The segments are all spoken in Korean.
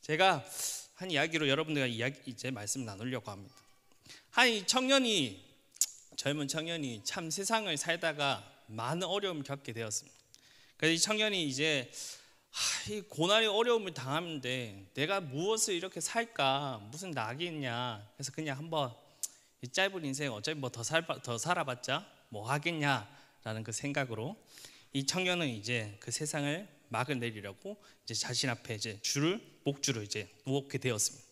제가 한 이야기로 여러분들과 이제 말씀 나누려고 합니다. 한 청년이, 젊은 청년이 참 세상을 살다가 많은 어려움을 겪게 되었습니다. 그래서 이 청년이 이제 이 고난의 어려움을 당하는데 내가 무엇을 이렇게 살까, 무슨 낙이 있냐, 그래서 그냥 한번 이 짧은 인생 어차피 뭐 더 살아봤자 뭐 하겠냐라는 그 생각으로 이 청년은 이제 그 세상을 막아내리려고 이제 자신 앞에 이제 목줄을 이제 놓게 되었습니다.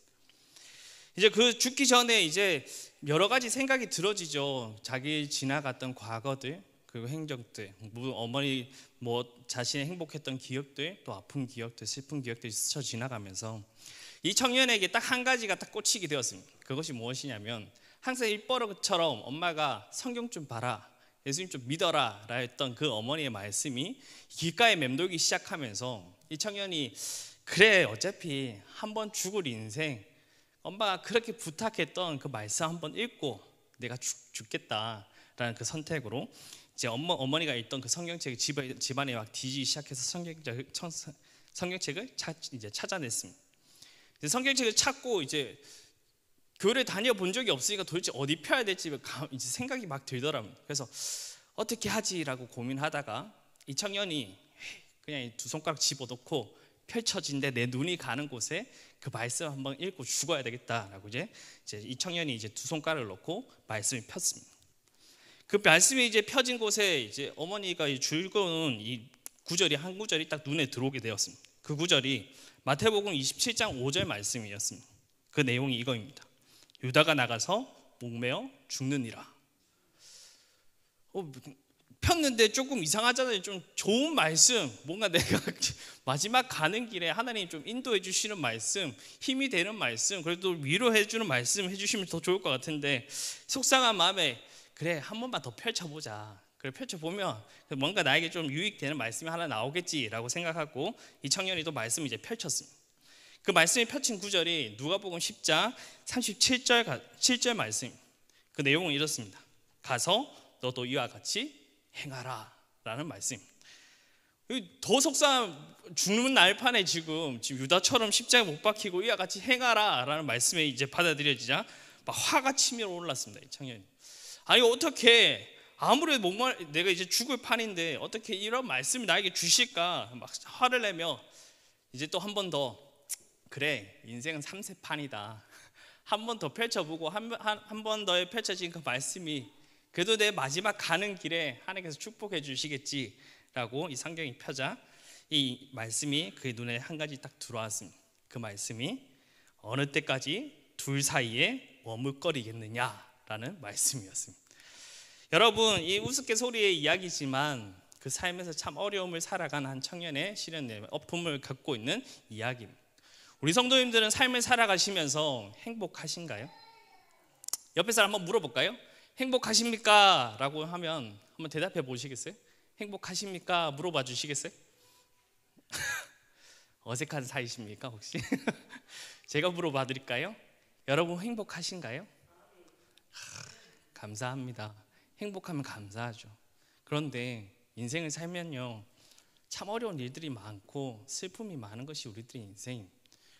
이제 그 죽기 전에 이제 여러 가지 생각이 들어지죠. 자기 지나갔던 과거들, 그리고 행적들, 어머니 뭐 자신의 행복했던 기억들, 또 아픈 기억들, 슬픈 기억들이 스쳐 지나가면서 이 청년에게 딱 한 가지가 딱 꽂히게 되었습니다. 그것이 무엇이냐면 항상 일버릇처럼 엄마가 성경 좀 봐라, 예수님 좀 믿어라 라 했던 그 어머니의 말씀이 귓가에 맴돌기 시작하면서 이 청년이 그래, 어차피 한번 죽을 인생, 엄마가 그렇게 부탁했던 그 말씀 한번 읽고 내가 죽겠다라는 그 선택으로 이제 어머니가 읽던 그 성경책을 집안에 막 뒤지기 시작해서 성경책을 이제 찾아냈습니다. 이제 성경책을 찾고 이제 교회를 다녀본 적이 없으니까 도대체 어디 펴야 될지 이제 생각이 막 들더라고요. 그래서 어떻게 하지라고 고민하다가 이 청년이 그냥 두 손가락 집어넣고 펼쳐진데 내 눈이 가는 곳에 그 말씀 한번 읽고 죽어야 되겠다라고 이제 이 청년이 이제 두 손가락을 넣고 말씀을 폈습니다. 그 말씀이 이제 펴진 곳에 이제 어머니가 줄거는 이 구절이 한 구절이 딱 눈에 들어오게 되었습니다. 그 구절이 마태복음 27장 5절 말씀이었습니다. 그 내용이 이거입니다. 유다가 나가서 목매어 죽느니라. 폈는데 조금 이상하잖아요. 좀 좋은 말씀, 뭔가 내가 마지막 가는 길에 하나님 좀 인도해 주시는 말씀, 힘이 되는 말씀, 그래도 위로해 주는 말씀 해주시면 더 좋을 것 같은데 속상한 마음에 그래, 한 번만 더 펼쳐보자. 그래, 펼쳐보면 뭔가 나에게 좀 유익되는 말씀이 하나 나오겠지라고 생각하고 이 청년이 또 말씀을 이제 펼쳤습니다. 그 말씀이 펼친 구절이 누가복음 10장 37절 말씀. 그 내용은 이렇습니다. 가서 너도 이와 같이 행하라 라는 말씀. 더 속상한, 죽는 날판에 지금 유다처럼 십자가에 못 박히고 이와 같이 행하라 라는 말씀에 이제 받아들여지자 막 화가 치밀어 올랐습니다. 이 청년이. 아니 어떻게, 아무래도 내가 이제 죽을 판인데 어떻게 이런 말씀을 나에게 주실까 막 화를 내며 이제 또 한 번 더, 그래, 인생은 3세 판이다, 한 번 더 펼쳐보고 한 번 더 펼쳐진 그 말씀이 그래도 내 마지막 가는 길에 하나님께서 축복해 주시겠지라고 이 성경이 펴자 이 말씀이 그의 눈에 한 가지 딱 들어왔습니다. 그 말씀이 어느 때까지 둘 사이에 머뭇거리겠느냐라는 말씀이었습니다. 여러분, 이 우스갯소리의 이야기지만 그 삶에서 참 어려움을 살아가는 한 청년의 실현, 어품을 갖고 있는 이야기입니다. 우리 성도님들은 삶을 살아가시면서 행복하신가요? 옆에 사람 한번 물어볼까요? 행복하십니까? 라고 하면 한번 대답해 보시겠어요? 행복하십니까? 물어봐 주시겠어요? 어색한 사이십니까 혹시? 제가 물어봐 드릴까요? 여러분 행복하신가요? 감사합니다. 행복하면 감사하죠. 그런데 인생을 살면요 참 어려운 일들이 많고 슬픔이 많은 것이 우리들의 인생입니다.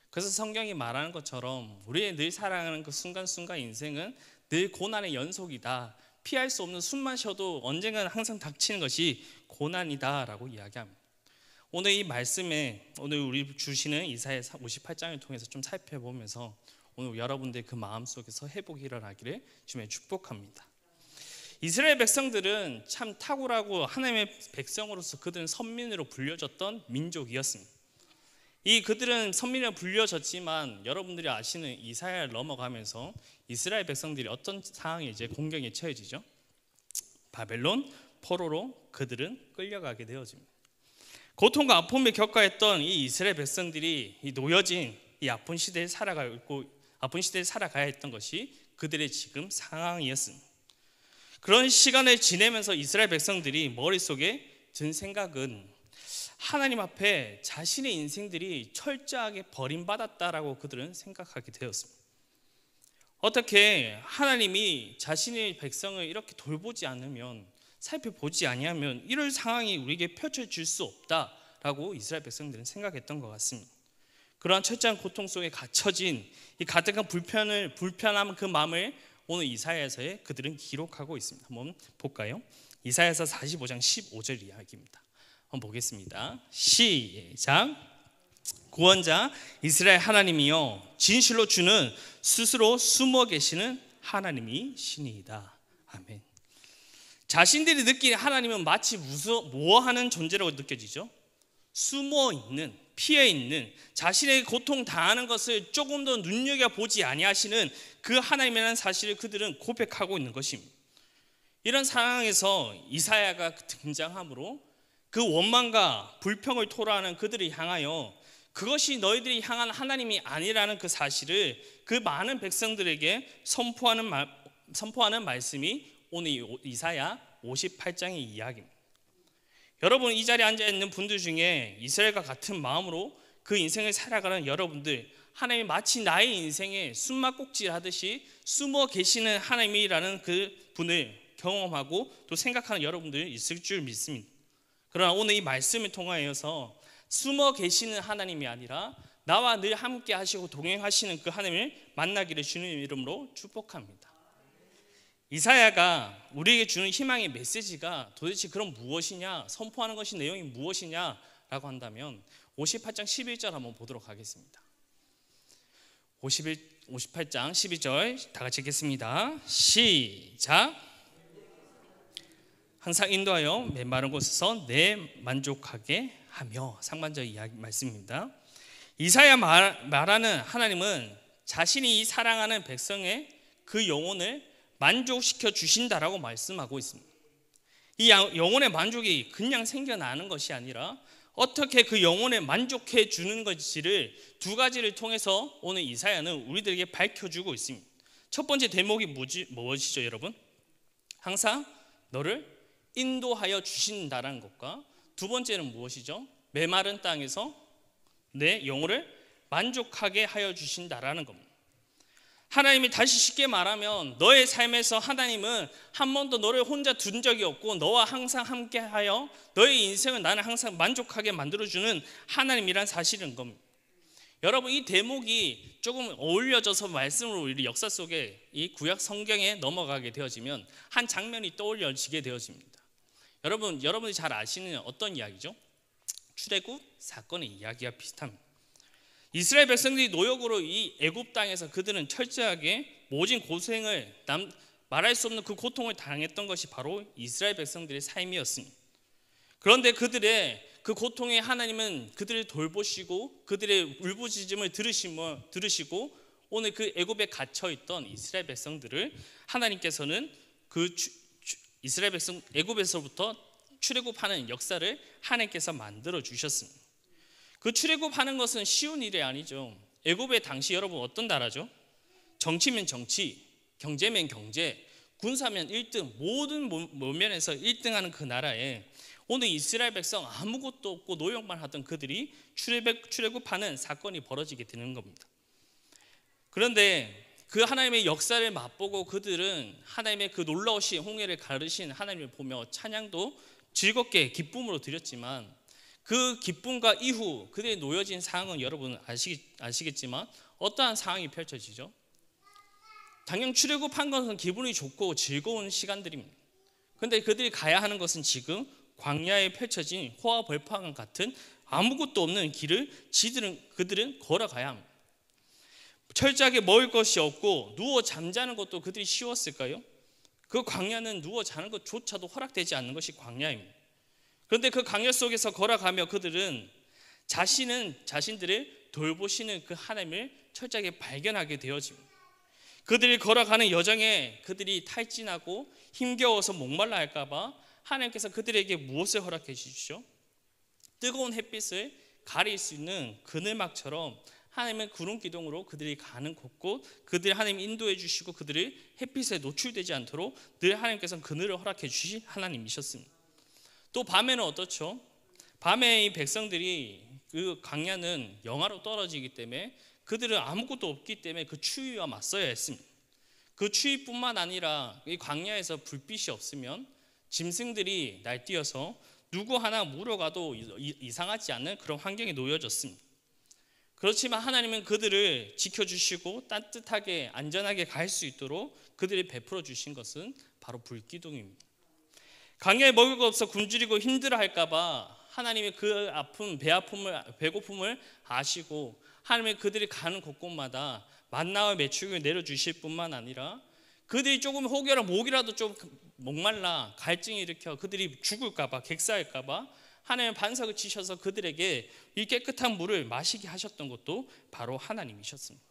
그래서 성경이 말하는 것처럼 우리의 늘 살아가는 그 순간순간 인생은 늘 고난의 연속이다. 피할 수 없는, 숨만 쉬어도 언젠가는 항상 닥치는 것이 고난이다라고 이야기합니다. 오늘 이 말씀에 오늘 우리 주시는 이사야 58장을 통해서 좀 살펴보면서 오늘 여러분들 그 마음속에서 회복이 일어나기를 주님의 축복합니다. 이스라엘 백성들은 참 탁월하고 하나님의 백성으로서 그들은 선민으로 불려졌던 민족이었습니다. 그들은 선민으로 불려졌지만 여러분들이 아시는 이사야를 넘어가면서 이스라엘 백성들이 어떤 상황에 이제 공경에 처해지죠? 바벨론, 포로로 그들은 끌려가게 되어집니다. 고통과 아픔을 겪어야 했던 이 이스라엘 백성들이 이 놓여진 이 아픈 시대에 살아가야 했던 것이 그들의 지금 상황이었습니다. 그런 시간을 지내면서 이스라엘 백성들이 머릿속에 든 생각은 하나님 앞에 자신의 인생들이 철저하게 버림받았다라고 그들은 생각하게 되었습니다. 어떻게 하나님이 자신의 백성을 이렇게 돌보지 않으면, 살펴보지 아니하면 이럴 상황이 우리에게 펼쳐질 수 없다라고 이스라엘 백성들은 생각했던 것 같습니다. 그러한 철저한 고통 속에 갇혀진 이 가득한 불편한 그 마음을 오늘 이사야서에 그들은 기록하고 있습니다. 한번 볼까요? 이사야서 45장 15절 이야기입니다. 한번 보겠습니다. 시작. 구원자 이스라엘 하나님이여, 진실로 주는 스스로 숨어 계시는 하나님이시니이다. 아멘. 자신들이 느끼는 하나님은 마치 무어하는 존재라고 느껴지죠. 숨어 있는, 피해 있는, 자신의 고통 당하는 것을 조금 더 눈여겨보지 아니하시는 그 하나님이라는 사실을 그들은 고백하고 있는 것입니다. 이런 상황에서 이사야가 등장함으로 그 원망과 불평을 토로하는 그들을 향하여 그것이 너희들이 향한 하나님이 아니라는 그 사실을 그 많은 백성들에게 선포하는 말씀이 오늘 이사야 58장의 이야기입니다. 여러분, 이 자리에 앉아있는 분들 중에 이스라엘과 같은 마음으로 그 인생을 살아가는 여러분들, 하나님이 마치 나의 인생에 숨막꼭질 하듯이 숨어 계시는 하나님이라는 그 분을 경험하고 또 생각하는 여러분들 있을 줄 믿습니다. 그러나 오늘 이 말씀을 통하여서 숨어 계시는 하나님이 아니라 나와 늘 함께 하시고 동행하시는 그 하나님을 만나기를 주님의 이름으로 축복합니다. 이사야가 우리에게 주는 희망의 메시지가 도대체 그럼 무엇이냐, 선포하는 것이 내용이 무엇이냐라고 한다면 58장 11절 한번 보도록 하겠습니다. 58장 12절 다 같이 읽겠습니다. 시작. 항상 인도하여 메마른 곳에서 내 만족하게 하며. 상반절 이야기 말씀입니다. 이사야 말하는 하나님은 자신이 사랑하는 백성의 그 영혼을 만족시켜 주신다라고 말씀하고 있습니다. 이 영혼의 만족이 그냥 생겨나는 것이 아니라 어떻게 그 영혼에 만족해 주는 것인지를 두 가지를 통해서 오늘 이사야는 우리들에게 밝혀주고 있습니다. 첫 번째 대목이 무엇이죠, 여러분? 항상 너를 인도하여 주신다라는 것과 두 번째는 무엇이죠? 메마른 땅에서 내 영혼을 만족하게 하여 주신다라는 겁니다. 하나님이 다시 쉽게 말하면 너의 삶에서 하나님은 한 번도 너를 혼자 둔 적이 없고 너와 항상 함께하여 너의 인생을 나는 항상 만족하게 만들어주는 하나님이란 사실인 겁니다. 여러분, 이 대목이 조금 어울려져서 말씀으로 우리 역사 속에 이 구약 성경에 넘어가게 되어지면 한 장면이 떠올려지게 되어집니다. 여러분이 잘 아시는 어떤 이야기죠? 출애굽 사건의 이야기와 비슷합니다. 이스라엘 백성들이 노역으로 이 애굽 땅에서 그들은 철저하게 모진 고생을 말할 수 없는 그 고통을 당했던 것이 바로 이스라엘 백성들의 삶이었습니다. 그런데 그들의 그 고통에 하나님은 그들을 돌보시고 그들의 울부짖음을 들으시고 오늘 그 애굽에 갇혀 있던 이스라엘 백성들을 하나님께서는 그 이스라엘 백성 애굽에서부터 출애굽하는 역사를 하나님께서 만들어 주셨습니다. 그 출애굽하는 것은 쉬운 일이 아니죠. 애굽의 당시 여러분 어떤 나라죠? 정치면 정치, 경제면 경제, 군사면 1등, 모든 면에서 1등하는 그 나라에 오늘 이스라엘 백성 아무것도 없고 노역만 하던 그들이 출애굽하는 사건이 벌어지게 되는 겁니다. 그런데 그 하나님의 역사를 맛보고 그들은 하나님의 그 놀라우신 홍해를 가르신 하나님을 보며 찬양도 즐겁게 기쁨으로 드렸지만 그 기쁨과 이후 그들의 놓여진 상황은 여러분 아시겠지만 어떠한 상황이 펼쳐지죠? 당연 출애굽한 것은 기분이 좋고 즐거운 시간들입니다. 그런데 그들이 가야 하는 것은 지금 광야에 펼쳐진 호화벌판 같은 아무것도 없는 길을 그들은 걸어가야 합니다. 철저하게 먹을 것이 없고 누워 잠자는 것도 그들이 쉬웠을까요? 그 광야는 누워 자는 것조차도 허락되지 않는 것이 광야입니다. 그런데 그 광야 속에서 걸어가며 그들은 자신들을 돌보시는 그 하나님을 철저하게 발견하게 되어집니다. 그들이 걸어가는 여정에 그들이 탈진하고 힘겨워서 목말라 할까 봐 하나님께서 그들에게 무엇을 허락해 주시죠? 뜨거운 햇빛을 가릴 수 있는 그늘막처럼 하나님의 구름 기둥으로 그들이 가는 곳곳 그들을 하나님 인도해 주시고 그들을 햇빛에 노출되지 않도록 늘 하나님께서는 그늘을 허락해 주신 하나님이셨습니다. 또 밤에는 어떻죠? 밤에 이 백성들이 그 광야는 영하로 떨어지기 때문에 그들은 아무것도 없기 때문에 그 추위와 맞서야 했습니다. 그 추위뿐만 아니라 이 광야에서 불빛이 없으면 짐승들이 날뛰어서 누구 하나 물어가도 이상하지 않는 그런 환경에 놓여졌습니다. 그렇지만 하나님은 그들을 지켜주시고 따뜻하게 안전하게 갈 수 있도록 그들이 베풀어 주신 것은 바로 불기둥입니다. 강야에 먹을 거 없어 굶주리고 힘들어할까 봐 하나님의 그 아픔, 배고픔을 아시고 하나님의 그들이 가는 곳곳마다 만나와 메추기를 내려주실 뿐만 아니라 그들이 조금 혹여나 목이라도 좀 목말라 갈증이 일으켜 그들이 죽을까 봐, 객사할까 봐 하나님의 반석을 치셔서 그들에게 이 깨끗한 물을 마시게 하셨던 것도 바로 하나님이셨습니다.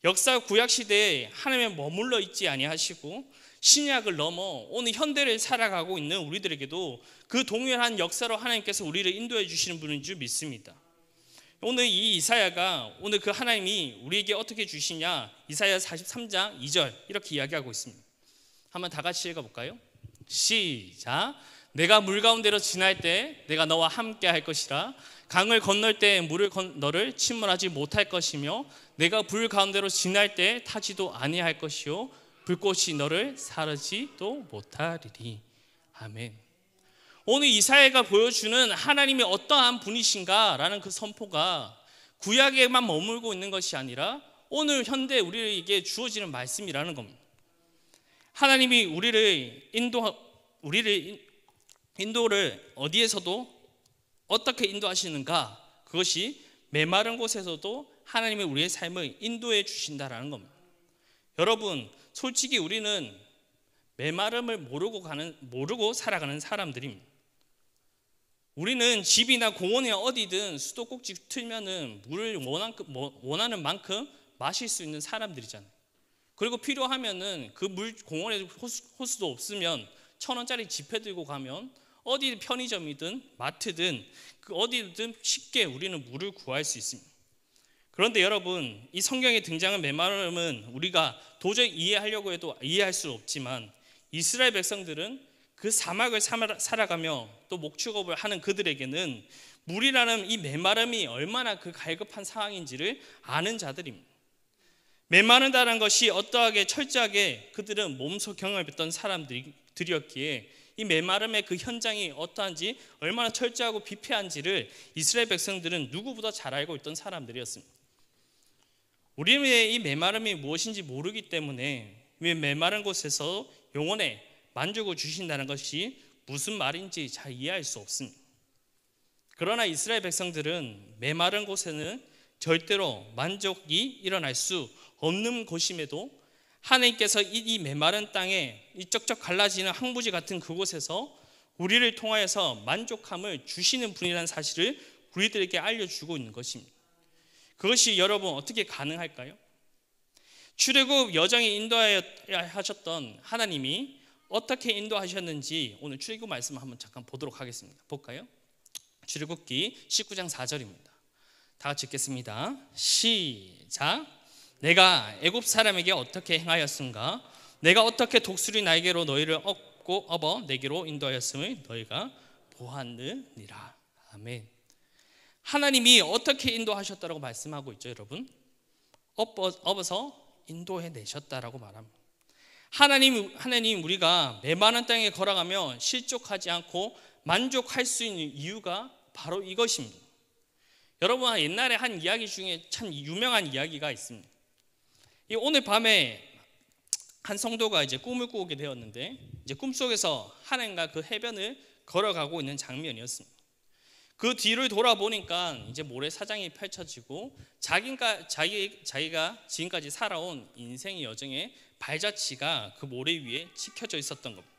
역사 구약 시대에 하나님의 머물러 있지 아니하시고 신약을 넘어 오늘 현대를 살아가고 있는 우리들에게도 그 동일한 역사로 하나님께서 우리를 인도해 주시는 분인 줄 믿습니다. 오늘 이 이사야가 오늘 그 하나님이 우리에게 어떻게 주시냐, 이사야 43장 2절 이렇게 이야기하고 있습니다. 한번 다 같이 읽어볼까요? 시작. 내가 물 가운데로 지날 때 내가 너와 함께 할 것이라. 강을 건널 때 너를 침몰하지 못할 것이며 내가 불 가운데로 지날 때 타지도 아니할 것이요 불꽃이 너를 사르지도 못하리리. 아멘. 오늘 이사야가 보여주는 하나님이 어떠한 분이신가라는 그 선포가 구약에만 머물고 있는 것이 아니라 오늘 현대 우리에게 주어지는 말씀이라는 겁니다. 하나님이 우리를 인도를 어디에서도 어떻게 인도하시는가, 그것이 메마른 곳에서도 하나님이 우리의 삶을 인도해 주신다라는 겁니다. 여러분, 솔직히 우리는 메마름을 모르고 살아가는 사람들입니다. 우리는 집이나 공원이나 어디든 수도꼭지 틀면은 물을 원하는 만큼 마실 수 있는 사람들이잖아요. 그리고 필요하면은 그 물 공원에 호수도 없으면 1,000원짜리 지폐 들고 가면 어디 편의점이든 마트든 그 어디든 쉽게 우리는 물을 구할 수 있습니다. 그런데 여러분, 이 성경에 등장한 메마름은 우리가 도저히 이해하려고 해도 이해할 수 없지만 이스라엘 백성들은 그 사막을 살아가며 또 목축업을 하는 그들에게는 물이라는 이 메마름이 얼마나 그 갈급한 상황인지를 아는 자들입니다. 메마른다는 것이 어떠하게 철저하게 그들은 몸소 경험했던 사람들이었기에 이 메마름의 그 현장이 어떠한지 얼마나 철저하고 비폐한지를 이스라엘 백성들은 누구보다 잘 알고 있던 사람들이었습니다. 우리는 이 메마름이 무엇인지 모르기 때문에 왜 메마른 곳에서 영혼의 만족을 주신다는 것이 무슨 말인지 잘 이해할 수 없습니다. 그러나 이스라엘 백성들은 메마른 곳에는 절대로 만족이 일어날 수 없는 곳임에도 하나님께서 이 메마른 땅에 이 쩍쩍 갈라지는 항부지 같은 그곳에서 우리를 통하여서 만족함을 주시는 분이라는 사실을 우리들에게 알려주고 있는 것입니다. 그것이 여러분 어떻게 가능할까요? 출애굽 여정에 인도하셨던 하나님이 어떻게 인도하셨는지 오늘 출애굽 말씀을 한번 잠깐 보도록 하겠습니다. 볼까요? 출애굽기 19장 4절입니다. 다 같이 읽겠습니다. 시작. 내가 애굽 사람에게 어떻게 행하였은가? 내가 어떻게 독수리 날개로 너희를 업어 내게로 인도하였음을 너희가 보았느니라. 아멘. 하나님이 어떻게 인도하셨다라고 말씀하고 있죠, 여러분? 업어서 인도해 내셨다라고 말합니다. 하나님 우리가 메마른 땅에 걸어가며 실족하지 않고 만족할 수 있는 이유가 바로 이것입니다. 여러분, 옛날에 한 이야기 중에 참 유명한 이야기가 있습니다. 오늘 밤에 한 성도가 이제 꿈을 꾸게 되었는데 이제 꿈속에서 하나님과 그 해변을 걸어가고 있는 장면이었습니다. 그 뒤를 돌아보니까 이제 모래사장이 펼쳐지고 자기가 지금까지 살아온 인생의 여정의 발자취가 그 모래 위에 찍혀져 있었던 겁니다.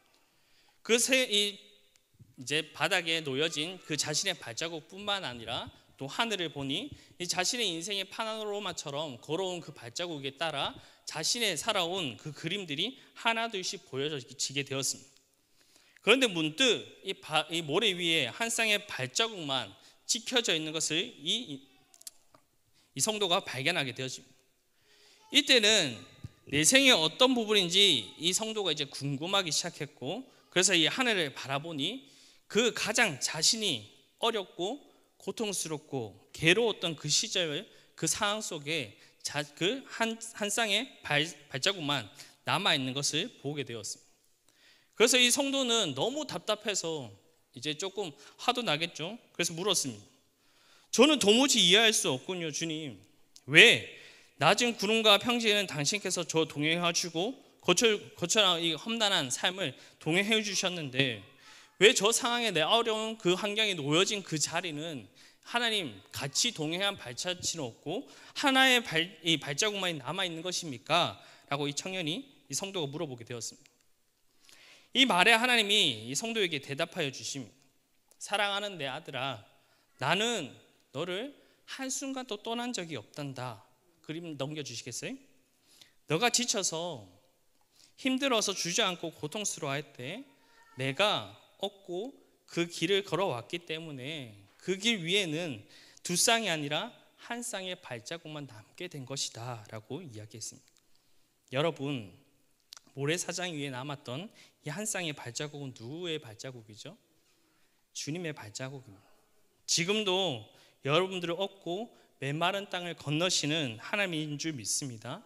이제 바닥에 놓여진 그 자신의 발자국뿐만 아니라 또 하늘을 보니 이 자신의 인생의 파노라마처럼 걸어온 그 발자국에 따라 자신의 살아온 그 그림들이 하나둘씩 보여지게 되었습니다. 그런데 문득 이 모래 위에 한 쌍의 발자국만 찍혀져 있는 것을 이 성도가 발견하게 되어집니다. 이때는 내 생의 어떤 부분인지 이 성도가 이제 궁금하기 시작했고, 그래서 이 하늘을 바라보니 그 가장 자신이 어렵고 고통스럽고 괴로웠던 그 시절 그 상황 속에 그 한 쌍의 발자국만 남아 있는 것을 보게 되었습니다. 그래서 이 성도는 너무 답답해서 이제 조금 화도 나겠죠. 그래서 물었습니다. 저는 도무지 이해할 수 없군요. 주님, 왜 낮은 구름과 평지에는 당신께서 저 동행해 주고 거처랑 이 험난한 삶을 동행해 주셨는데 왜 저 상황에 내 어려운 그 환경에 놓여진 그 자리는 하나님 같이 동행한 발자취는 없고 하나의 이 발자국만이 남아있는 것입니까? 라고 이 청년이, 이 성도가 물어보게 되었습니다. 이 말에 하나님이 이 성도에게 대답하여 주십니다. 사랑하는 내 아들아, 나는 너를 한순간도 떠난 적이 없단다. 그림 넘겨주시겠어요? 너가 지쳐서 힘들어서 주저앉고 고통스러워할 때 내가 얻고 그 길을 걸어왔기 때문에 그 길 위에는 두 쌍이 아니라 한 쌍의 발자국만 남게 된 것이다 라고 이야기했습니다. 여러분, 모래사장 위에 남았던 이 한 쌍의 발자국은 누구의 발자국이죠? 주님의 발자국입니다. 지금도 여러분들을 얻고 메마른 땅을 건너시는 하나님인 줄 믿습니다.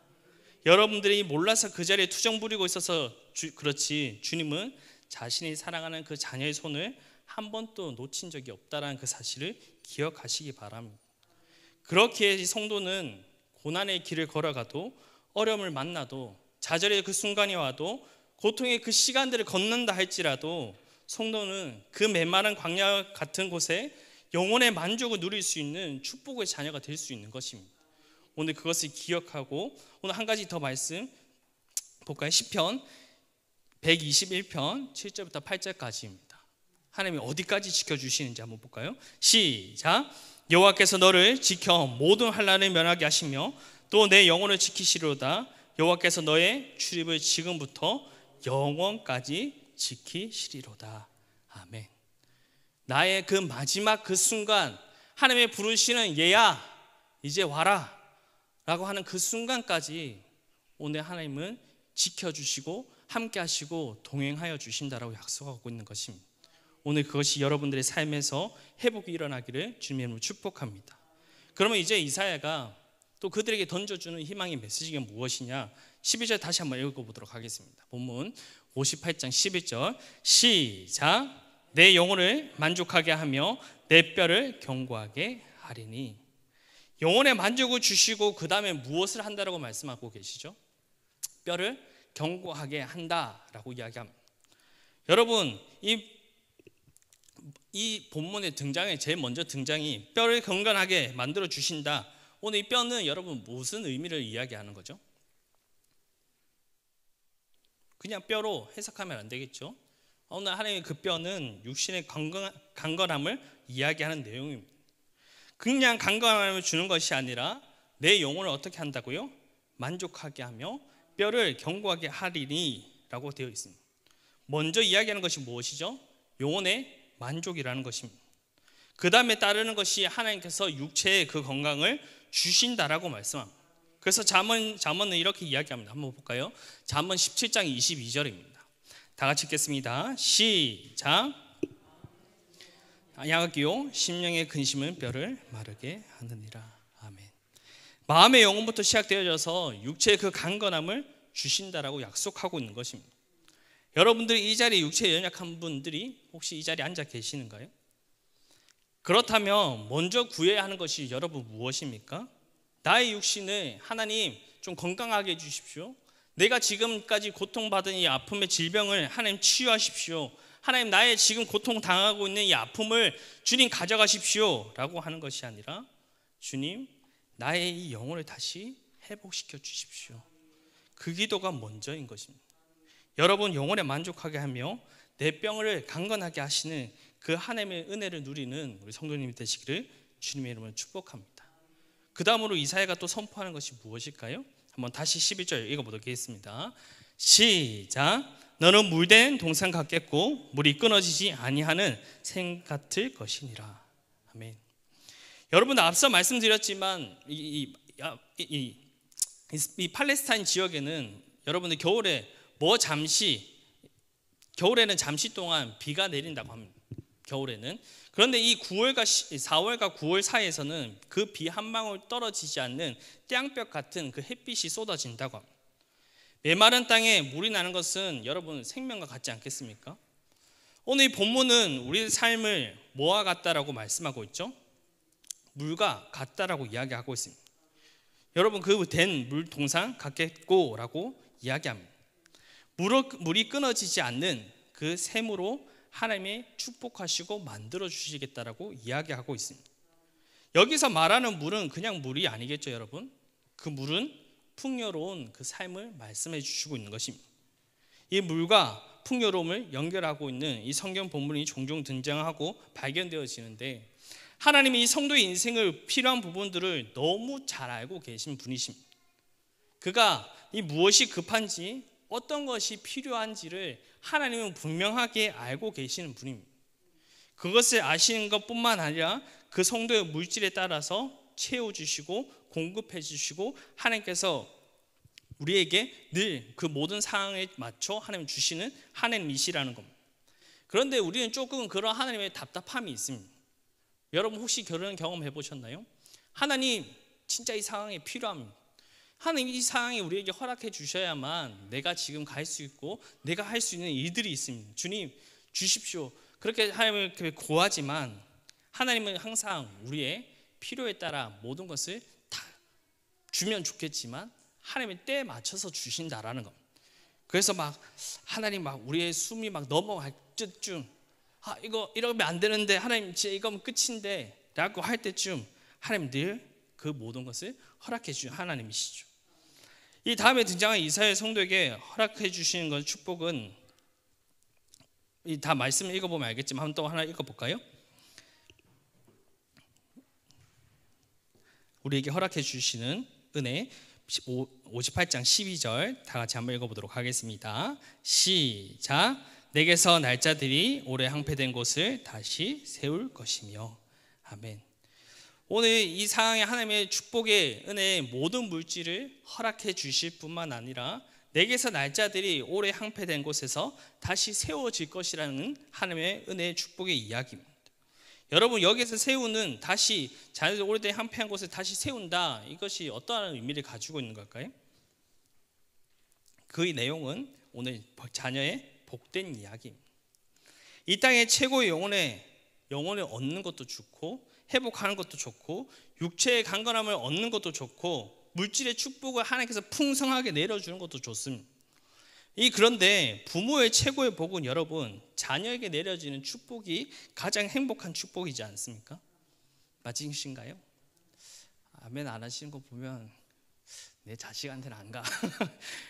여러분들이 몰라서 그 자리에 투정 부리고 있어서 그렇지, 주님은 자신이 사랑하는 그 자녀의 손을 한 번도 놓친 적이 없다라는 그 사실을 기억하시기 바랍니다. 그렇기에 성도는 고난의 길을 걸어가도, 어려움을 만나도, 좌절의 그 순간이 와도, 고통의 그 시간들을 건넌다 할지라도 성도는 그 메마른 광야 같은 곳에 영혼의 만족을 누릴 수 있는 축복의 자녀가 될 수 있는 것입니다. 오늘 그것을 기억하고 오늘 한 가지 더 말씀 볼까요? 시편 121편 7절부터 8절까지입니다. 하나님이 어디까지 지켜주시는지 한번 볼까요? 시작. 여호와께서 너를 지켜 모든 환난을 면하게 하시며 또 내 영혼을 지키시리로다. 여호와께서 너의 출입을 지금부터 영원까지 지키시리로다. 아멘. 나의 그 마지막 그 순간 하나님의 부르시는 얘야 이제 와라 라고 하는 그 순간까지 오늘 하나님은 지켜주시고 함께 하시고 동행하여 주신다라고 약속하고 있는 것입니다. 오늘 그것이 여러분들의 삶에서 회복이 일어나기를 주님의 이름으로 축복합니다. 그러면 이제 이사야가 또 그들에게 던져주는 희망의 메시지가 무엇이냐? 12절 다시 한번 읽어보도록 하겠습니다. 본문 58장 11절 시작. 내 영혼을 만족하게 하며 내 뼈를 견고하게 하리니. 영혼의 만족을 주시고 그 다음에 무엇을 한다라고 말씀하고 계시죠? 뼈를 견고하게 한다라고 이야기합니다. 여러분, 이 본문의 등장에 제일 먼저 등장이 뼈를 건강하게 만들어 주신다. 오늘 이 뼈는 여러분 무슨 의미를 이야기하는 거죠? 그냥 뼈로 해석하면 안 되겠죠? 오늘 하나님의 그 뼈는 육신의 강건함을 이야기하는 내용입니다. 그냥 강건함을 주는 것이 아니라 내 영혼을 어떻게 한다고요? 만족하게 하며 뼈를 견고하게 하리니 라고 되어 있습니다. 먼저 이야기하는 것이 무엇이죠? 영혼의 만족이라는 것입니다. 그 다음에 따르는 것이 하나님께서 육체의 그 건강을 주신다라고 말씀합니다. 그래서 잠언은 이렇게 이야기합니다. 한번 볼까요? 잠언 17장 22절입니다. 다 같이 읽겠습니다. 시작. 양악기요 심령의 근심은 뼈를 마르게 하느니라. 아멘. 마음의 영혼부터 시작되어져서 육체의 그 강건함을 주신다라고 약속하고 있는 것입니다. 여러분들이 이 자리에 육체에 연약한 분들이 혹시 이 자리에 앉아 계시는가요? 그렇다면 먼저 구해야 하는 것이 여러분 무엇입니까? 나의 육신을 하나님 좀 건강하게 해주십시오. 내가 지금까지 고통받은 이 아픔의 질병을 하나님 치유하십시오. 하나님 나의 지금 고통당하고 있는 이 아픔을 주님 가져가십시오 라고 하는 것이 아니라 주님 나의 이 영혼을 다시 회복시켜 주십시오. 그 기도가 먼저인 것입니다. 여러분 영혼에 만족하게 하며 내 뼈를 강건하게 하시는 그 하나님의 은혜를 누리는 우리 성도님이 되시기를 주님의 이름으로 축복합니다. 그 다음으로 이사야가 또 선포하는 것이 무엇일까요? 한번 다시 11절 읽어보도록 하겠습니다. 시작. 너는 물된 동산 같겠고 물이 끊어지지 아니하는 샘 같을 것이니라. 아멘. 여러분 앞서 말씀드렸지만 이 팔레스타인 지역에는 여러분들 겨울에는 잠시 동안 비가 내린다고 합니다. 겨울에는. 그런데 이 4월과 9월 사이에서는 그 비 한 방울 떨어지지 않는 땡볕 같은 그 햇빛이 쏟아진다고 합니다. 메마른 땅에 물이 나는 것은 여러분 생명과 같지 않겠습니까? 오늘 이 본문은 우리의 삶을 뭐와 같다라고 말씀하고 있죠? 물과 같다라고 이야기하고 있습니다. 여러분 그 된 물 동상 같겠고라고 이야기합니다. 물이 끊어지지 않는 그 샘으로 하나님이 축복하시고 만들어 주시겠다라고 이야기하고 있습니다. 여기서 말하는 물은 그냥 물이 아니겠죠, 여러분? 그 물은 풍요로운 그 삶을 말씀해 주시고 있는 것입니다. 이 물과 풍요로움을 연결하고 있는 이 성경 본문이 종종 등장하고 발견되어지는데, 하나님이 이 성도의 인생을 필요한 부분들을 너무 잘 알고 계신 분이십니다. 그가 이 무엇이 급한지, 어떤 것이 필요한지를 하나님은 분명하게 알고 계시는 분입니다. 그것을 아시는 것뿐만 아니라 그 성도의 물질에 따라서 채워주시고 공급해 주시고, 하나님께서 우리에게 늘 그 모든 상황에 맞춰 하나님 주시는 하나님이시라는 겁니다. 그런데 우리는 조금 그런 하나님의 답답함이 있습니다. 여러분 혹시 결혼 경험해 보셨나요? 하나님 진짜 이 상황에 필요합니다. 하나님 이 상황에 우리에게 허락해 주셔야만 내가 지금 갈 수 있고 내가 할 수 있는 일들이 있습니다. 주님 주십시오. 그렇게 하나님을 구하지만 하나님은 항상 우리의 필요에 따라 모든 것을 다 주면 좋겠지만 하나님의 때에 맞춰서 주신다라는 겁니다. 그래서 막 하나님 막 우리의 숨이 막 넘어갈 때쯤, 이거 이러면 안 되는데 하나님 진짜 이거면 끝인데 라고 할 때쯤 하나님 늘 그 모든 것을 허락해 주신 하나님이시죠. 이 다음에 등장한 이사야 성도에게 허락해 주시는 것, 축복은 이 다 말씀을 읽어보면 알겠지만 한번 또 하나 읽어볼까요? 우리에게 허락해 주시는 은혜 58장 12절 다 같이 한번 읽어보도록 하겠습니다. 시작. 내게서 날짜들이 오래 항폐된 곳을 다시 세울 것이며. 아멘. 오늘 이 상황에 하나님의 축복의 은혜의 모든 물질을 허락해 주실 뿐만 아니라 내게서 날짜들이 오래 항폐된 곳에서 다시 세워질 것이라는 하나님의 은혜의 축복의 이야기입니다. 여러분 여기서 세우는, 다시 자녀들 오래된 항폐한 곳을 다시 세운다, 이것이 어떠한 의미를 가지고 있는 걸까요? 그 내용은 오늘 자녀의 복된 이야기입니다. 이 땅의 최고의 영혼을 얻는 것도 좋고 회복하는 것도 좋고 육체의 강건함을 얻는 것도 좋고 물질의 축복을 하나님께서 풍성하게 내려주는 것도 좋습니다. 그런데 부모의 최고의 복은 여러분 자녀에게 내려지는 축복이 가장 행복한 축복이지 않습니까? 맞으신가요? 아멘 안 하시는 거 보면 내 자식한테는 안 가.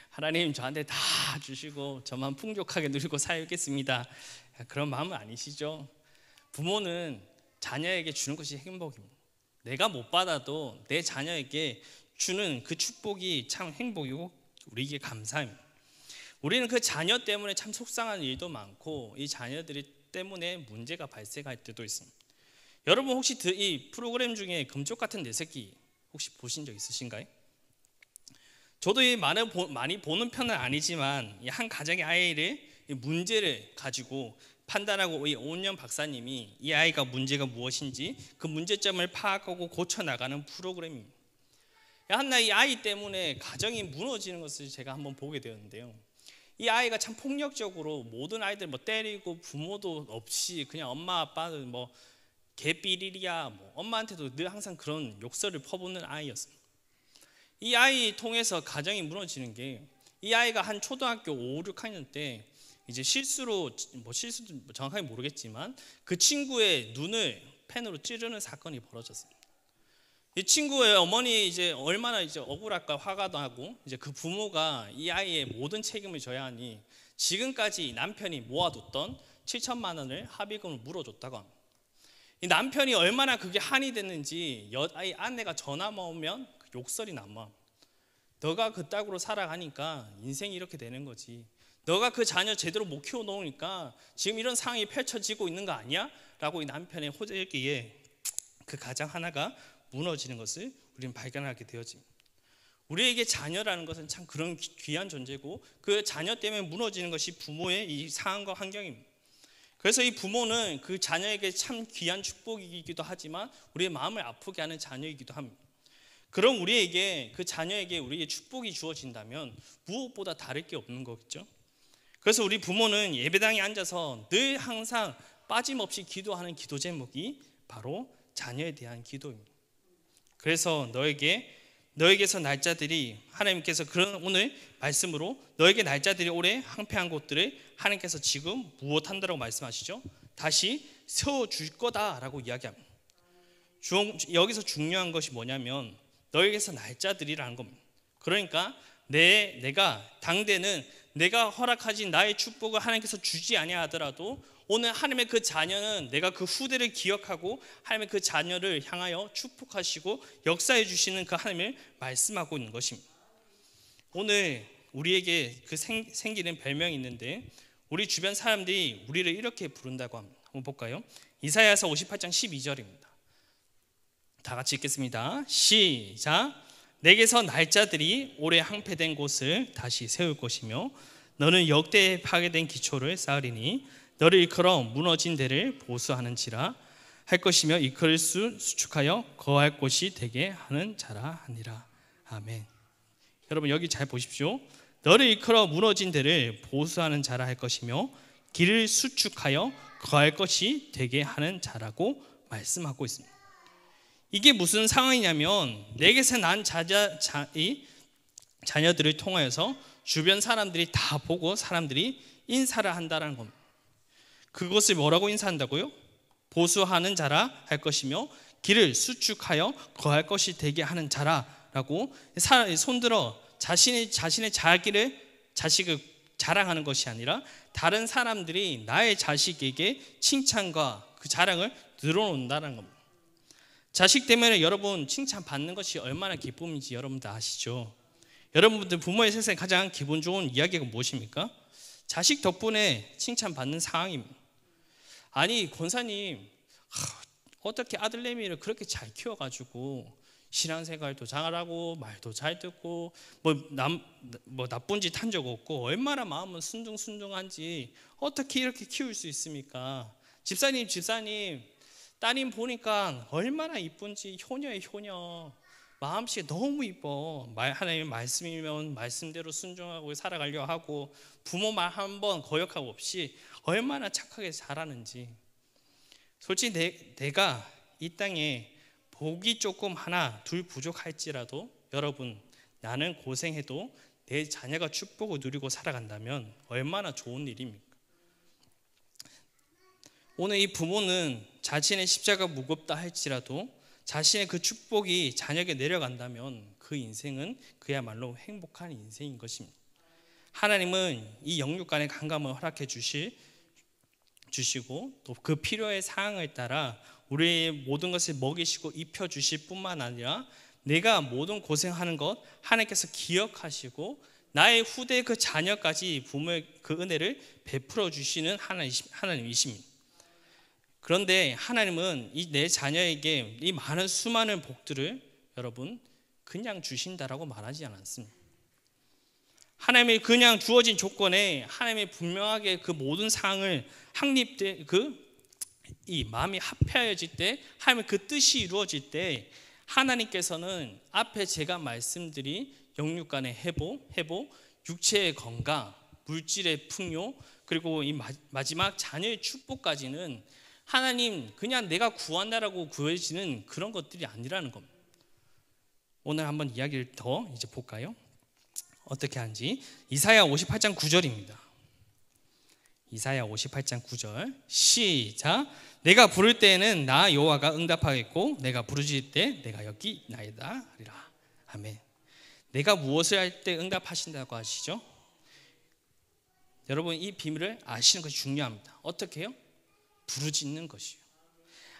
하나님 저한테 다 주시고 저만 풍족하게 누리고 살겠습니다. 그런 마음은 아니시죠? 부모는 자녀에게 주는 것이 행복입니다. 내가 못 받아도 내 자녀에게 주는 그 축복이 참 행복이고 우리에게 감사합니다. 우리는 그 자녀 때문에 참 속상한 일도 많고 이 자녀들이 때문에 문제가 발생할 때도 있습니다. 여러분 혹시 이 프로그램 중에 금쪽 같은 내 새끼 혹시 보신 적 있으신가요? 저도 많이 보는 편은 아니지만 한 가정의 아이를 문제를 가지고 판단하고 이 오은영 박사님이 이 아이가 문제가 무엇인지 그 문제점을 파악하고 고쳐나가는 프로그램입니다. 한날 이 아이 때문에 가정이 무너지는 것을 제가 한번 보게 되었는데요. 이 아이가 참 폭력적으로 모든 아이들 때리고 부모도 없이 그냥 엄마 아빠는 개삐리리야 엄마한테도 늘 항상 그런 욕설을 퍼붓는 아이였습니다. 이 아이 통해서 가정이 무너지는 게, 이 아이가 한 초등학교 5, 6학년 때 이제 실수도 정확하게 모르겠지만 그 친구의 눈을 펜으로 찌르는 사건이 벌어졌습니다. 이 친구의 어머니 이제 얼마나 이제 억울할까 화가 나고 이제 그 부모가 이 아이의 모든 책임을 져야 하니 지금까지 남편이 모아뒀던 7천만 원을 합의금을 물어줬다고 합니다. 이 남편이 얼마나 그게 한이 됐는지 아이 아내가 전화만 오면 욕설이 남아. 너가 그따구로 살아가니까 인생이 이렇게 되는 거지. 너가 그 자녀 제대로 못 키워놓으니까 지금 이런 상황이 펼쳐지고 있는 거 아니야? 라고 이 남편의 호되기에 그 가정 하나가 무너지는 것을 우리는 발견하게 되어집니다. 우리에게 자녀라는 것은 참 그런 귀한 존재고 그 자녀 때문에 무너지는 것이 부모의 이 상황과 환경입니다. 그래서 이 부모는 그 자녀에게 참 귀한 축복이기도 하지만 우리의 마음을 아프게 하는 자녀이기도 합니다. 그럼 우리에게 그 자녀에게 우리에게 축복이 주어진다면 무엇보다 다를 게 없는 거겠죠. 그래서 우리 부모는 예배당에 앉아서 늘 항상 빠짐없이 기도하는 기도 제목이 바로 자녀에 대한 기도입니다. 그래서 너에게서 날짜들이 하나님께서 그런 오늘 말씀으로 너에게 날짜들이 오래 항폐한 곳들을 하나님께서 지금 무엇한다라고 말씀하시죠? 다시 세워줄 거다라고 이야기합니다. 여기서 중요한 것이 뭐냐면 너에게서 날짜들이라는 겁니다. 그러니까 내가 당대는 내가 허락하신 나의 축복을 하나님께서 주지 아니하더라도 오늘 하나님의 그 자녀는 내가 그 후대를 기억하고 하나님의 그 자녀를 향하여 축복하시고 역사해 주시는 그 하나님을 말씀하고 있는 것입니다. 오늘 우리에게 그 생기는 별명이 있는데 우리 주변 사람들이 우리를 이렇게 부른다고 합니다. 한번 볼까요? 이사야서 58장 12절입니다. 다 같이 읽겠습니다. 시작. 내게서 날짜들이 오래 항폐된 곳을 다시 세울 것이며 너는 역대에 파괴된 기초를 쌓으리니 너를 일컬어 무너진 데를 보수하는지라 할 것이며 일컬을 수축하여 거할 곳이 되게 하는 자라 하니라. 아멘. 여러분 여기 잘 보십시오. 너를 일컬어 무너진 데를 보수하는 자라 할 것이며 길을 수축하여 거할 것이 되게 하는 자라고 말씀하고 있습니다. 이게 무슨 상황이냐면 내게서 난 자녀들을 통하여서 주변 사람들이 다 보고 사람들이 인사를 한다는 겁니다. 그것을 뭐라고 인사한다고요? 보수하는 자라 할 것이며 길을 수축하여 거할 것이 되게 하는 자라라고 손들어 자신의 자식을 자랑하는 것이 아니라 다른 사람들이 나의 자식에게 칭찬과 그 자랑을 늘어놓는다는 겁니다. 자식 때문에 여러분 칭찬받는 것이 얼마나 기쁨인지 여러분들 아시죠? 여러분들 부모의 세상에 가장 기분 좋은 이야기가 무엇입니까? 자식 덕분에 칭찬받는 상황입니다. 아니 권사님 어떻게 아들내미를 그렇게 잘 키워가지고 신앙생활도 잘하고 말도 잘 듣고 뭐 나쁜 짓 한 적 없고 얼마나 마음은 순둥순둥한지 어떻게 이렇게 키울 수 있습니까? 집사님 따님 보니까 얼마나 이쁜지 효녀예요 효녀. 마음씨 너무 이뻐. 하나님의 말씀이면 말씀대로 순종하고 살아가려 하고 부모 말 한 번 거역하고 없이 얼마나 착하게 자라는지. 솔직히 내가 이 땅에 복이 조금 하나 둘 부족할지라도 여러분 나는 고생해도 내 자녀가 축복을 누리고 살아간다면 얼마나 좋은 일입니까? 오늘 이 부모는 자신의 십자가 무겁다 할지라도 자신의 그 축복이 자녀에게 내려간다면 그 인생은 그야말로 행복한 인생인 것입니다. 하나님은 이 영육간의 감감을 허락해 주시고 또 그 필요의 사항을 따라 우리의 모든 것을 먹이시고 입혀주실 뿐만 아니라 내가 모든 고생하는 것 하나님께서 기억하시고 나의 후대 그 자녀까지 부모의 그 은혜를 베풀어 주시는 하나님이십니다. 그런데 하나님은 내 자녀에게 이 많은 수많은 복들을 여러분 그냥 주신다라고 말하지 않았습니다. 하나님이 그냥 주어진 조건에 하나님이 분명하게 그 모든 상황을 확립돼 이 마음이 합해질 때 하나님의 그 뜻이 이루어질 때 하나님께서는 앞에 제가 말씀드린 영육간의 회복, 육체의 건강, 물질의 풍요 그리고 이 마지막 자녀의 축복까지는 하나님 그냥 내가 구한다라고 구해지는 그런 것들이 아니라는 겁니다. 오늘 한번 이야기를 더 이제 볼까요? 어떻게 하는지. 이사야 58장 9절입니다. 이사야 58장 9절 시작. 내가 부를 때에는 나 여호와가 응답하겠고 내가 부르짖을 때 내가 여기 나이다 하리라. 아멘. 내가 무엇을 할 때 응답하신다고 하시죠? 여러분 이 비밀을 아시는 것이 중요합니다. 어떻게 해요? 부르짖는 것이요.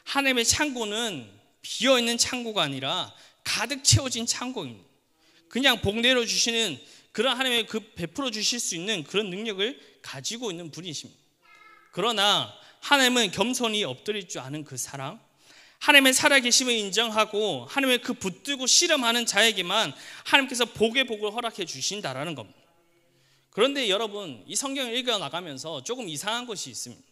하나님의 창고는 비어있는 창고가 아니라 가득 채워진 창고입니다. 그냥 복 내려주시는 그런 하나님의 그 베풀어 주실 수 있는 그런 능력을 가지고 있는 분이십니다. 그러나 하나님은 겸손히 엎드릴 줄 아는 그 사랑, 하나님의 살아계심을 인정하고 하나님의 그 붙들고 씨름하는 자에게만 하나님께서 복의 복을 허락해 주신다라는 겁니다. 그런데 여러분 이 성경을 읽어나가면서 조금 이상한 것이 있습니다.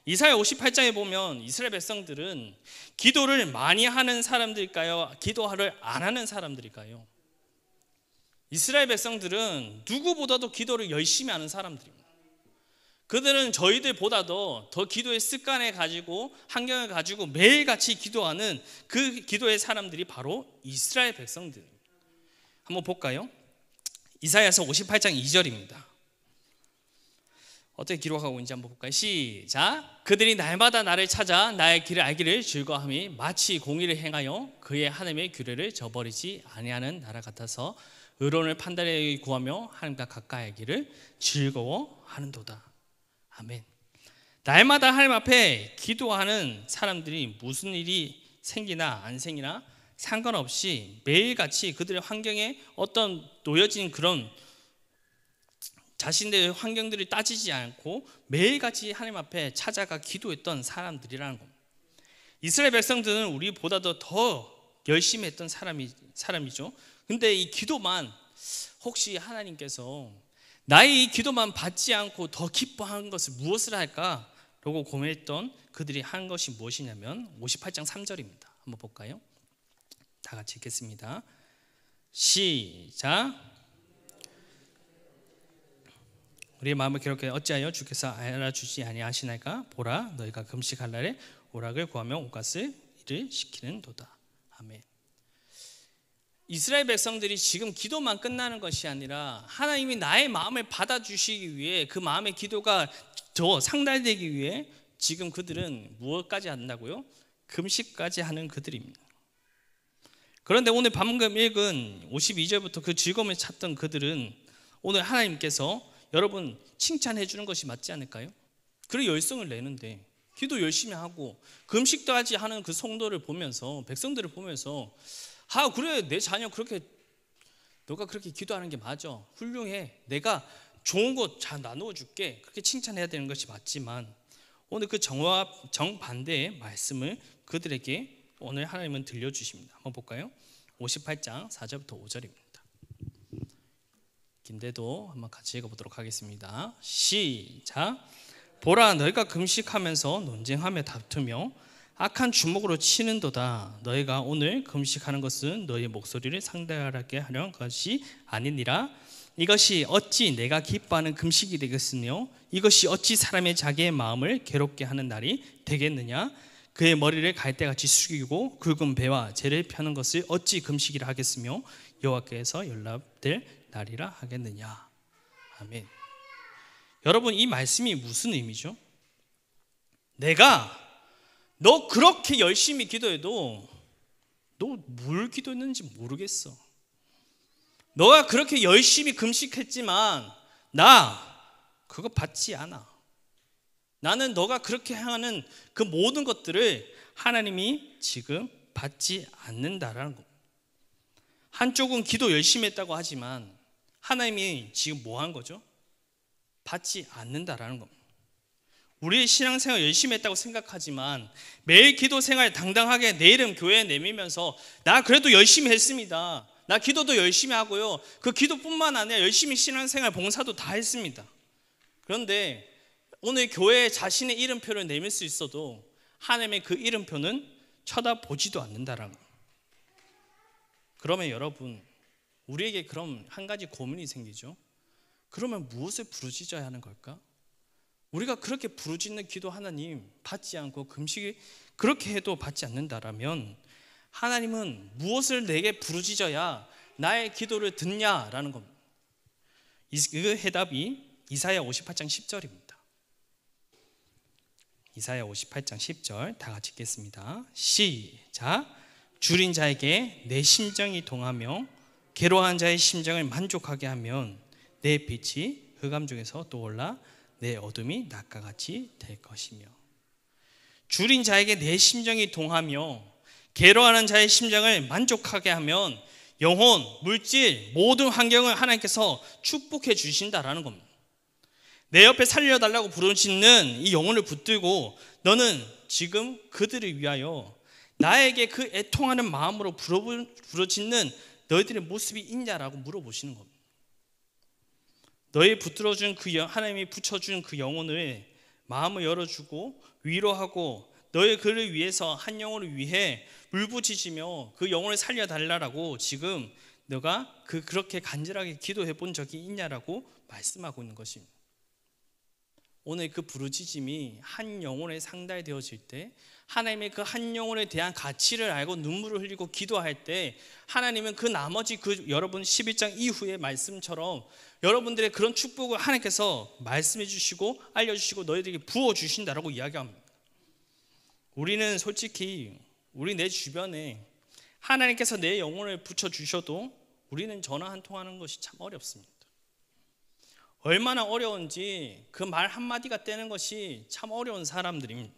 이사야 58장에 보면 이스라엘 백성들은 기도를 많이 하는 사람들일까요? 기도를 안 하는 사람들일까요? 이스라엘 백성들은 누구보다도 기도를 열심히 하는 사람들입니다. 그들은 저희들보다도 더 기도의 습관을 가지고 환경을 가지고 매일같이 기도하는 그 기도의 사람들이 바로 이스라엘 백성들입니다. 한번 볼까요? 이사야서 58장 2절입니다. 어떻게 기록하고 있는지 한번 볼까요? 시작. 그들이 날마다 나를 찾아 나의 길을 알기를 즐거워함이 마치 공의를 행하여 그의 하나님의 규례를 저버리지 아니하는 나라 같아서 의론을 판단하여 구하며 하나님과 가까이 하기를 즐거워하는도다. 아멘. 날마다 하나님 앞에 기도하는 사람들이 무슨 일이 생기나 안 생기나 상관없이 매일같이 그들의 환경에 어떤 놓여진 그런 자신들의 환경들을 따지지 않고 매일같이 하나님 앞에 찾아가 기도했던 사람들이라는 겁니다. 이스라엘 백성들은 우리보다도 더 열심히 했던 사람이죠. 근데 이 기도만 혹시 하나님께서 나의 이 기도만 받지 않고 더 기뻐하는 것을 무엇을 할까? 라고 고민했던 그들이 한 것이 무엇이냐면 58장 3절입니다. 한번 볼까요? 다 같이 읽겠습니다. 시작. 우리의 마음을 기록해 어찌하여 주께서 알아주지 아니하시나이까? 보라 너희가 금식할 날에 오락을 구하며 옷값을 일을 시키는도다. 아멘. 이스라엘 백성들이 지금 기도만 끝나는 것이 아니라 하나님이 나의 마음을 받아주시기 위해 그 마음의 기도가 더 상달되기 위해 지금 그들은 무엇까지 한다고요? 금식까지 하는 그들입니다. 그런데 오늘 방금 읽은 52절부터 그 즐거움을 찾던 그들은 오늘 하나님께서 여러분 칭찬해 주는 것이 맞지 않을까요? 그래 열성을 내는데 기도 열심히 하고 금식도 하지 하는 그 성도를 보면서 백성들을 보면서 아 그래 내 자녀 그렇게 너가 그렇게 기도하는 게 맞아 훌륭해 내가 좋은 것 잘 나누어 줄게 그렇게 칭찬해야 되는 것이 맞지만 오늘 그 정반대의 말씀을 그들에게 오늘 하나님은 들려주십니다. 한번 볼까요? 58장 4절부터 5절입니다. 긴데도 한번 같이 읽어보도록 하겠습니다. 시작. 보라 너희가 금식하면서 논쟁하며 다투며 악한 주먹으로 치는도다. 너희가 오늘 금식하는 것은 너희의 목소리를 상달하게 하려는 것이 아니니라. 이것이 어찌 내가 기뻐하는 금식이 되겠으며 이것이 어찌 사람의 자기의 마음을 괴롭게 하는 날이 되겠느냐. 그의 머리를 갈대같이 숙이고 굵은 배와 재를 펴는 것을 어찌 금식이라 하겠으며 여호와께서 연락될 날이라 하겠느냐. 아멘. 여러분 이 말씀이 무슨 의미죠? 내가 너 그렇게 열심히 기도해도 너 뭘 기도했는지 모르겠어. 너가 그렇게 열심히 금식했지만 나 그거 받지 않아. 나는 너가 그렇게 행하는 그 모든 것들을 하나님이 지금 받지 않는다라는 겁니다. 한쪽은 기도 열심히 했다고 하지만 하나님이 지금 뭐 한 거죠? 받지 않는다라는 겁니다. 우리의 신앙생활 열심히 했다고 생각하지만 매일 기도 생활 당당하게 내 이름 교회에 내밀면서 나 그래도 열심히 했습니다. 나 기도도 열심히 하고요. 그 기도뿐만 아니라 열심히 신앙생활 봉사도 다 했습니다. 그런데 오늘 교회에 자신의 이름표를 내밀 수 있어도 하나님의 그 이름표는 쳐다보지도 않는다라는 겁니다. 그러면 여러분 우리에게 그럼 한 가지 고민이 생기죠. 그러면 무엇을 부르짖어야 하는 걸까? 우리가 그렇게 부르짖는 기도 하나님 받지 않고 금식이 그렇게 해도 받지 않는다라면 하나님은 무엇을 내게 부르짖어야 나의 기도를 듣냐라는 겁니다. 그 해답이 이사야 58장 10절입니다. 이사야 58장 10절 다 같이 읽겠습니다. 시작. 줄인 자에게 내 심정이 동하며 괴로워한 자의 심정을 만족하게 하면 내 빛이 흑암 중에서 떠올라 내 어둠이 낮과 같이 될 것이며. 줄인 자에게 내 심정이 동하며 괴로워하는 자의 심정을 만족하게 하면 영혼, 물질, 모든 환경을 하나님께서 축복해 주신다라는 겁니다. 내 옆에 살려달라고 부르짖는 이 영혼을 붙들고 너는 지금 그들을 위하여 나에게 그 애통하는 마음으로 부르짖는 너희들의 모습이 있냐라고 물어보시는 겁니다. 너희 붙들어준 그 하나님이 붙여준 그 영혼을 마음을 열어주고 위로하고 너희 그를 위해서 한 영혼을 위해 울부짖으며 그 영혼을 살려달라고 지금 너가 그렇게 간절하게 기도해 본 적이 있냐라고 말씀하고 있는 것입니다. 오늘 그 부르짖음이 한 영혼에 상달되어질 때, 하나님의 그 한 영혼에 대한 가치를 알고 눈물을 흘리고 기도할 때, 하나님은 그 나머지 여러분 11장 이후의 말씀처럼 여러분들의 그런 축복을 하나님께서 말씀해 주시고 알려주시고 너희들에게 부어주신다라고 이야기합니다. 우리는 솔직히 우리 내 주변에 하나님께서 내 영혼을 붙여주셔도 우리는 전화 한 통하는 것이 참 어렵습니다. 얼마나 어려운지 그 말 한마디가 떼는 것이 참 어려운 사람들입니다.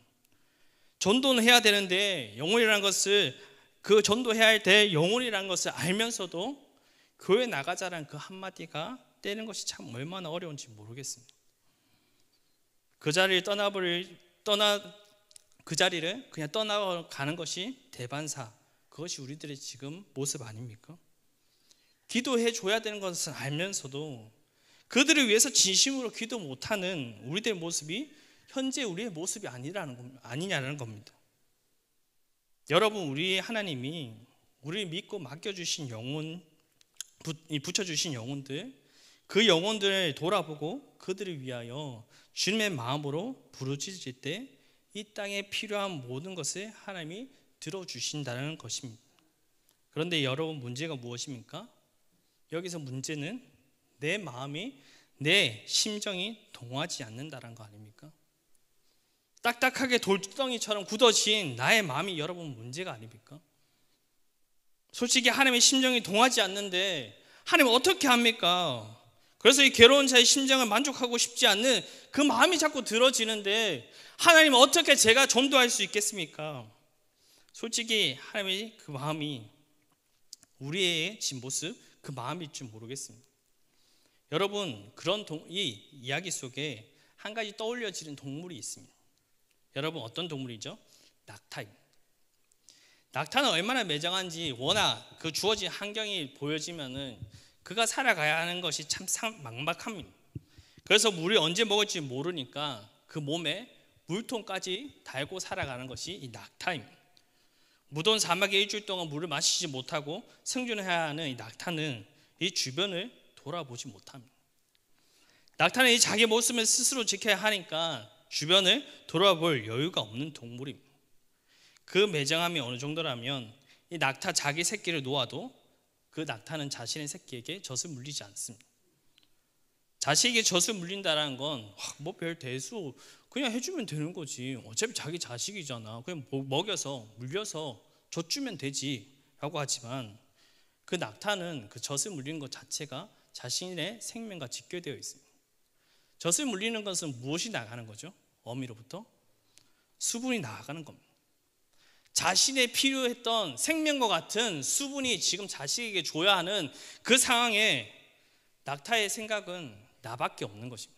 전도는 해야 되는데 영혼이라는 것을, 그 전도해야 할 때 영혼이라는 것을 알면서도 교회 나가자라는 그 한마디가 떼는 것이 참 얼마나 어려운지 모르겠습니다. 그 자리를 그냥 떠나가는 것이 대반사, 그것이 우리들의 지금 모습 아닙니까? 기도해 줘야 되는 것을 알면서도 그들을 위해서 진심으로 기도 못하는 우리들의 모습이 현재 우리의 모습이 아니냐는 겁니다. 여러분, 우리 하나님이 우리를 믿고 맡겨주신 영혼, 붙여주신 영혼들, 그 영혼들을 돌아보고 그들을 위하여 주님의 마음으로 부르짖을 때 이 땅에 필요한 모든 것을 하나님이 들어주신다는 것입니다. 그런데 여러분, 문제가 무엇입니까? 여기서 문제는 내 마음이, 내 심정이 동하지 않는다는 거 아닙니까? 딱딱하게 돌덩이처럼 굳어진 나의 마음이 여러분 문제가 아닙니까? 솔직히 하나님의 심정이 동하지 않는데 하나님 어떻게 합니까? 그래서 이 괴로운 자의 심정을 만족하고 싶지 않는 그 마음이 자꾸 들어지는데 하나님 어떻게 제가 전도할 수 있겠습니까? 솔직히 하나님의 그 마음이, 우리의 지금 모습, 그 마음일 줄 모르겠습니다. 여러분, 이 이야기 속에 한 가지 떠올려지는 동물이 있습니다. 여러분, 어떤 동물이죠? 낙타입니다. 낙타는 얼마나 매정한지 워낙 그 주어진 환경이 보여지면은 그가 살아가야 하는 것이 참 막막합니다. 그래서 물이 언제 먹을지 모르니까 그 몸에 물통까지 달고 살아가는 것이 이 낙타입니다. 무더운 사막에 일주일 동안 물을 마시지 못하고 생존해야 하는 이 낙타는 이 주변을 돌아보지 못합니다. 낙타는 이 자기 모습을 스스로 지켜야 하니까 주변을 돌아볼 여유가 없는 동물입니다. 그 매정함이 어느 정도라면 이 낙타 자기 새끼를 놓아도 그 낙타는 자신의 새끼에게 젖을 물리지 않습니다. 자식에게 젖을 물린다는 건 뭐 별 대수 그냥 해주면 되는 거지, 어차피 자기 자식이잖아, 그냥 먹여서 물려서 젖 주면 되지 라고 하지만, 그 낙타는 그 젖을 물리는 것 자체가 자신의 생명과 직결되어 있습니다. 젖을 물리는 것은 무엇이 나가는 거죠? 어미로부터 수분이 나가는 겁니다. 자신의 필요했던 생명과 같은 수분이 지금 자식에게 줘야 하는 그 상황에 낙타의 생각은 나밖에 없는 것입니다.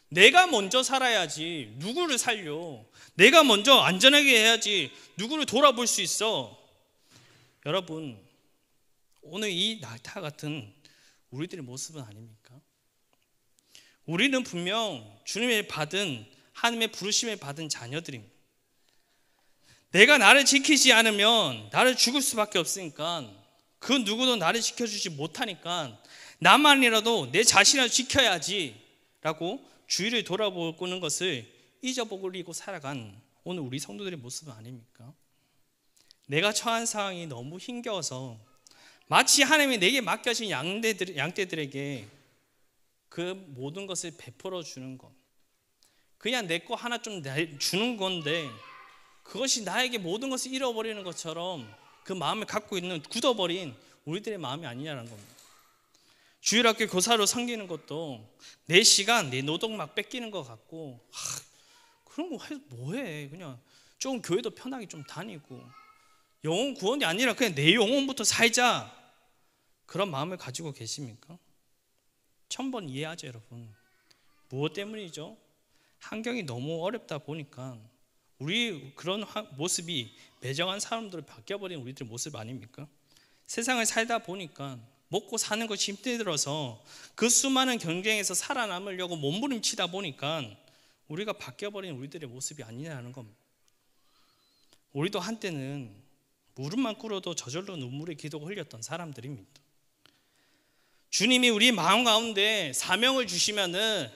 내가 먼저 살아야지 누구를 살려, 내가 먼저 안전하게 해야지 누구를 돌아볼 수 있어. 여러분, 오늘 이 낙타 같은 우리들의 모습은 아닙니까? 우리는 분명 주님의 받은, 하나님의 부르심을 받은 자녀들입니다. 내가 나를 지키지 않으면 나를 죽을 수밖에 없으니까, 그 누구도 나를 지켜주지 못하니까 나만이라도 내 자신을 지켜야지 라고 주위를 돌아보는 것을 잊어버리고 살아간 오늘 우리 성도들의 모습은 아닙니까? 내가 처한 상황이 너무 힘겨워서 마치 하나님이 내게 맡겨진 양떼들에게 그 모든 것을 베풀어 주는 것, 그냥 내 거 하나 좀 주는 건데 그것이 나에게 모든 것을 잃어버리는 것처럼 그 마음을 갖고 있는 굳어버린 우리들의 마음이 아니냐는 겁니다. 주일학교 교사로 섬기는 것도 내 시간, 내 노동 막 뺏기는 것 같고, 그런 거 해서 뭐해, 그냥 조금 교회도 편하게 좀 다니고 영혼 구원이 아니라 그냥 내 영혼부터 살자, 그런 마음을 가지고 계십니까? 1000번 이해하죠 여러분. 무엇 때문이죠? 환경이 너무 어렵다 보니까 우리 그런 모습이 매정한 사람들을 바뀌어버린 우리들의 모습 아닙니까? 세상을 살다 보니까 먹고 사는 것이 힘들어서 그 수많은 경쟁에서 살아남으려고 몸부림치다 보니까 우리가 바뀌어버린 우리들의 모습이 아니냐는 겁니다. 우리도 한때는 무릎만 꿇어도 저절로 눈물의 기도가 흘렸던 사람들입니다. 주님이 우리 마음 가운데 사명을 주시면은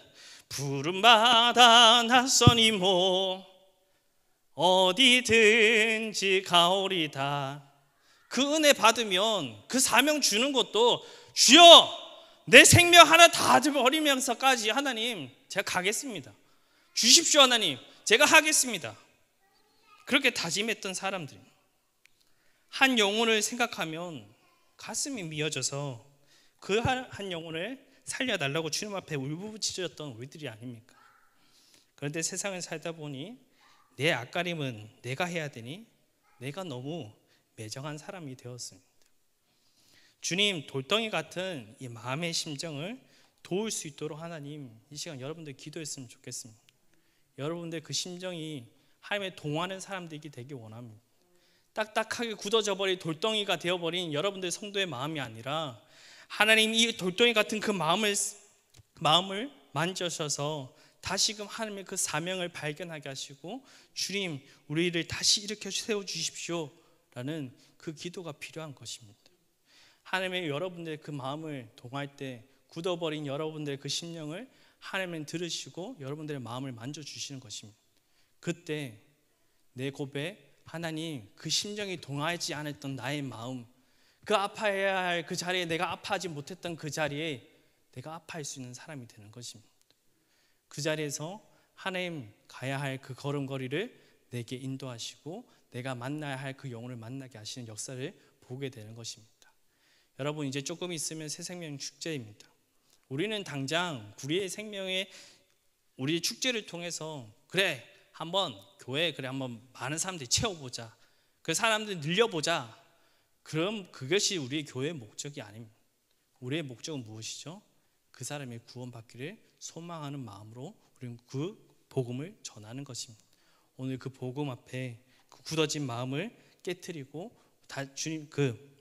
푸른바다 낯선 이모 어디든지 가오리다. 그 은혜 받으면 그 사명 주는 것도 주여 내 생명 하나 다 버리면서까지 하나님 제가 가겠습니다. 주십시오 하나님 제가 하겠습니다. 그렇게 다짐했던 사람들. 한 영혼을 생각하면 가슴이 미어져서 그 한 영혼을 살려달라고 주님 앞에 울부짖었던 우리들이 아닙니까? 그런데 세상을 살다 보니 내 앞가림은 내가 해야 되니 내가 너무 매정한 사람이 되었습니다. 주님 돌덩이 같은 이 마음의 심정을 도울 수 있도록 하나님 이 시간 여러분들 기도했으면 좋겠습니다. 여러분들 그 심정이 하나님의 동하는 사람들이 되기 원합니다. 딱딱하게 굳어져 버린 돌덩이가 되어버린 여러분들 성도의 마음이 아니라 하나님 이 돌덩이 같은 그 마음을 만져셔서 다시금 하나님의 그 사명을 발견하게 하시고 주님 우리를 다시 일으켜 세워주십시오 라는 그 기도가 필요한 것입니다. 하나님의 여러분들의 그 마음을 동할 때 굳어버린 여러분들의 그 심령을 하나님은 들으시고 여러분들의 마음을 만져주시는 것입니다. 그때 내 고백 하나님 그 심정이 동하지 않았던 나의 마음 그 아파해야 할 그 자리에 내가 아파하지 못했던 그 자리에 내가 아파할 수 있는 사람이 되는 것입니다. 그 자리에서 하나님 가야 할 그 걸음걸이를 내게 인도하시고 내가 만나야 할 그 영혼을 만나게 하시는 역사를 보게 되는 것입니다. 여러분 이제 조금 있으면 새 생명 축제입니다. 우리는 당장 우리의 생명에 우리 축제를 통해서 그래 한번 교회에 한번 많은 사람들이 채워보자. 그 사람들 늘려보자. 그럼 그것이 우리의 교회의 목적이 아닙니다. 우리의 목적은 무엇이죠? 그 사람의 구원받기를 소망하는 마음으로 우리는 그 복음을 전하는 것입니다. 오늘 그 복음 앞에 그 굳어진 마음을 깨트리고 주님 그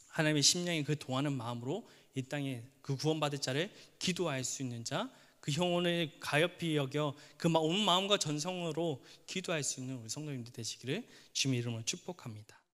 하나님의 심령이 그 동하는 마음으로 이 땅에 그 구원받을 자를 기도할 수 있는 자, 그 영혼을 가엾이 여겨 그 온 마음과 전성으로 기도할 수 있는 우리 성도님들 되시기를 주님의 이름으로 축복합니다.